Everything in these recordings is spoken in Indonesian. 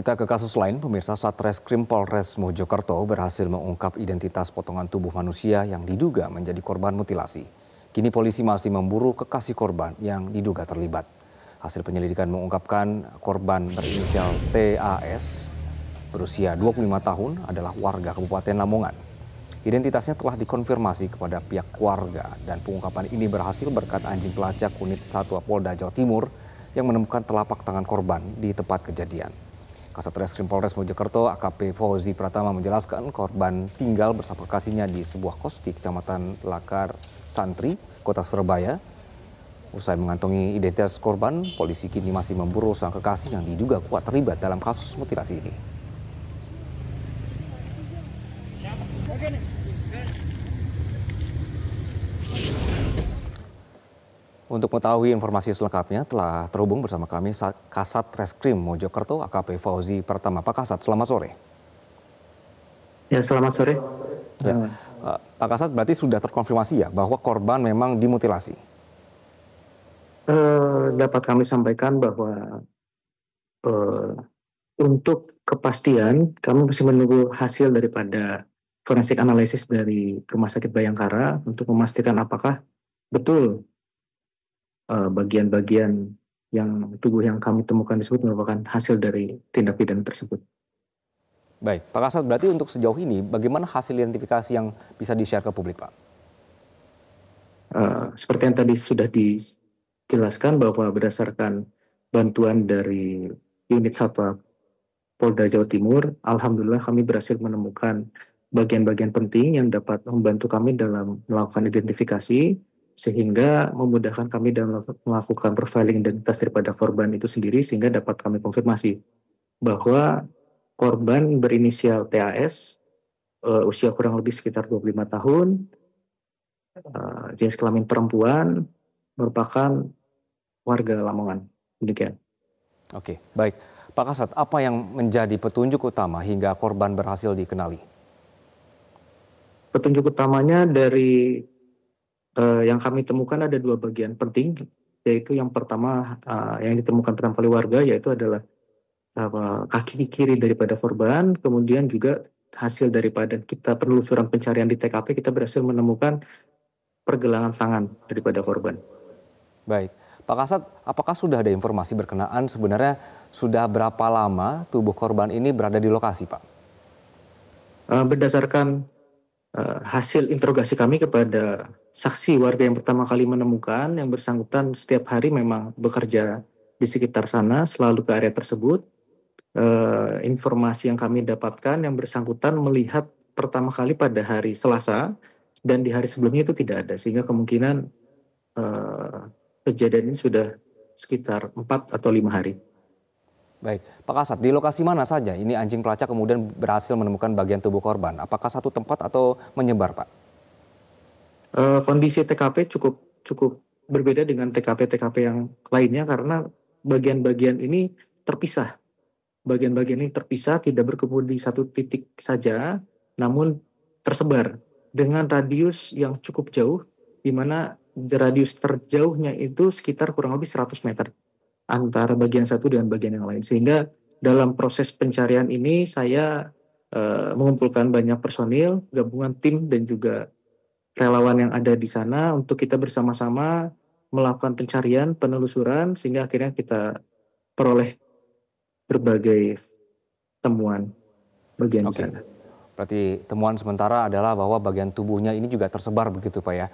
Kita ke kasus lain, pemirsa. Satreskrim Polres Mojokerto berhasil mengungkap identitas potongan tubuh manusia yang diduga menjadi korban mutilasi. Kini polisi masih memburu kekasih korban yang diduga terlibat. Hasil penyelidikan mengungkapkan korban berinisial TAS berusia 25 tahun adalah warga Kabupaten Lamongan. Identitasnya telah dikonfirmasi kepada pihak keluarga dan pengungkapan ini berhasil berkat anjing pelacak unit Satwa Polda Jawa Timur yang menemukan telapak tangan korban di tempat kejadian. Kasat Reskrim Polres Mojokerto AKP Fauzi Pratama menjelaskan korban tinggal bersama kekasihnya di sebuah kos di Kecamatan Lakar Santri, Kota Surabaya. Usai mengantongi identitas korban, polisi kini masih memburu sang kekasih yang diduga kuat terlibat dalam kasus mutilasi ini. Untuk mengetahui informasi selengkapnya telah terhubung bersama kami Kasat Reskrim Mojokerto AKP Fauzi Pratama. Pak Kasat, selamat sore. Ya, selamat sore. Ya. Pak Kasat, berarti sudah terkonfirmasi ya bahwa korban memang dimutilasi? Dapat kami sampaikan bahwa untuk kepastian kami masih menunggu hasil daripada forensik analisis dari Rumah Sakit Bayangkara untuk memastikan apakah betul bagian-bagian yang tubuh yang kami temukan tersebut merupakan hasil dari tindak pidana tersebut. Baik, Pak Kasat, berarti untuk sejauh ini bagaimana hasil identifikasi yang bisa di-share ke publik, Pak? Seperti yang tadi sudah dijelaskan bahwa berdasarkan bantuan dari unit Satwa Polda Jawa Timur, alhamdulillah kami berhasil menemukan bagian-bagian penting yang dapat membantu kami dalam melakukan identifikasi, sehingga memudahkan kami dalam melakukan profiling identitas daripada korban itu sendiri, sehingga dapat kami konfirmasi bahwa korban berinisial TAS, usia kurang lebih sekitar 25 tahun, jenis kelamin perempuan, merupakan warga Lamongan. Demikian. Oke, baik. Pak Kasat, apa yang menjadi petunjuk utama hingga korban berhasil dikenali? Petunjuk utamanya dari yang kami temukan ada dua bagian penting, yaitu yang pertama yang ditemukan pertama kali warga, yaitu adalah kaki kiri daripada korban, kemudian juga hasil daripada kita penelusuran pencarian di TKP, kita berhasil menemukan pergelangan tangan daripada korban. Baik, Pak Kasat, apakah sudah ada informasi berkenaan sebenarnya sudah berapa lama tubuh korban ini berada di lokasi, Pak? Berdasarkan hasil interogasi kami kepada saksi warga yang pertama kali menemukan, yang bersangkutan setiap hari memang bekerja di sekitar sana, selalu ke area tersebut. Informasi yang kami dapatkan yang bersangkutan melihat pertama kali pada hari Selasa, dan di hari sebelumnya itu tidak ada, sehingga kemungkinan kejadian ini sudah sekitar 4 atau 5 hari. Baik, Pak Kasat, di lokasi mana saja ini anjing pelacak kemudian berhasil menemukan bagian tubuh korban? Apakah satu tempat atau menyebar, Pak? Kondisi TKP cukup berbeda dengan TKP-TKP yang lainnya karena bagian-bagian ini terpisah. Bagian-bagian ini terpisah, tidak berkumpul di satu titik saja, namun tersebar dengan radius yang cukup jauh, di mana radius terjauhnya itu sekitar kurang lebih 100 meter antara bagian satu dengan bagian yang lain. Sehingga dalam proses pencarian ini saya mengumpulkan banyak personil, gabungan tim dan juga relawan yang ada di sana untuk kita bersama-sama melakukan pencarian, penelusuran, sehingga akhirnya kita peroleh berbagai temuan bagian di sana. Berarti temuan sementara adalah bahwa bagian tubuhnya ini juga tersebar begitu, Pak ya.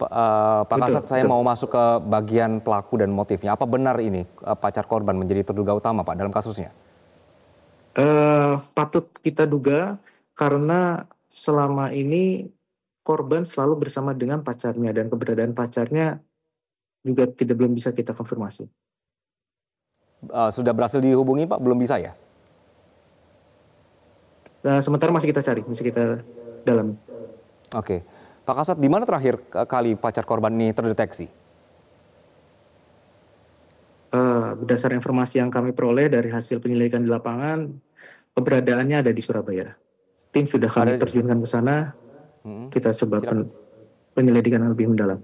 Pak Kasat, saya mau masuk ke bagian pelaku dan motifnya. Apa benar ini pacar korban menjadi terduga utama, Pak, dalam kasusnya? Patut kita duga karena selama ini korban selalu bersama dengan pacarnya, dan keberadaan pacarnya juga belum bisa kita konfirmasi. Sudah berhasil dihubungi, Pak? Belum bisa ya? Sementara masih kita cari, masih kita dalami. Oke. Pak Kasat, di mana terakhir kali pacar korban ini terdeteksi? Berdasarkan informasi yang kami peroleh dari hasil penyelidikan di lapangan, keberadaannya ada di Surabaya. Tim sudah kami terjunkan ke sana, kita coba penyelidikan yang lebih mendalam.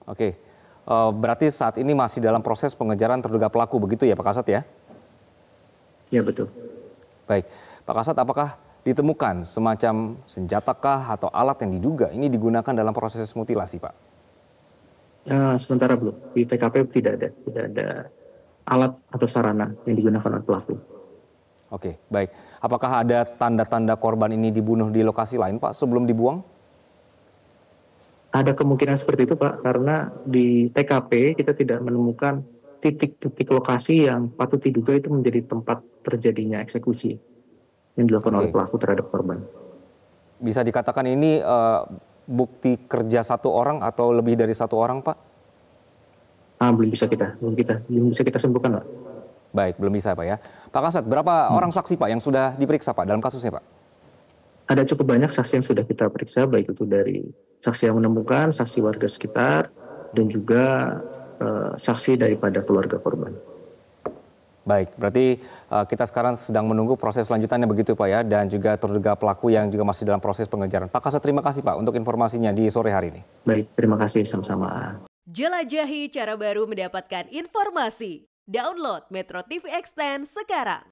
Oke, berarti saat ini masih dalam proses pengejaran terduga pelaku, begitu ya Pak Kasat ya? Ya betul. Baik, Pak Kasat, apakah ditemukan semacam senjatakah atau alat yang diduga ini digunakan dalam proses mutilasi, Pak? Sementara belum. Di TKP tidak ada alat atau sarana yang digunakan oleh pelaku. Oke, baik. Apakah ada tanda-tanda korban ini dibunuh di lokasi lain, Pak, sebelum dibuang? Ada kemungkinan seperti itu, Pak, karena di TKP kita tidak menemukan titik-titik lokasi yang patut diduga itu menjadi tempat terjadinya eksekusi yang dilakukan oleh Oke, pelaku terhadap korban. bisa dikatakan ini bukti kerja satu orang atau lebih dari satu orang, Pak? Belum bisa kita simpulkan, Pak. Baik, belum bisa, Pak ya. Pak Kasat, berapa orang saksi, Pak, yang sudah diperiksa, Pak, dalam kasusnya, Pak? Ada cukup banyak saksi yang sudah kita periksa, baik itu dari saksi yang menemukan, saksi warga sekitar, dan juga saksi daripada keluarga korban. Baik, berarti kita sekarang sedang menunggu proses selanjutannya begitu, Pak ya, dan juga terduga pelaku yang juga masih dalam proses pengejaran. Pak Kasat, terima kasih, Pak, untuk informasinya di sore hari ini. Baik, terima kasih sama-sama. Jelajahi cara baru mendapatkan informasi. Download Metro TV Extend sekarang.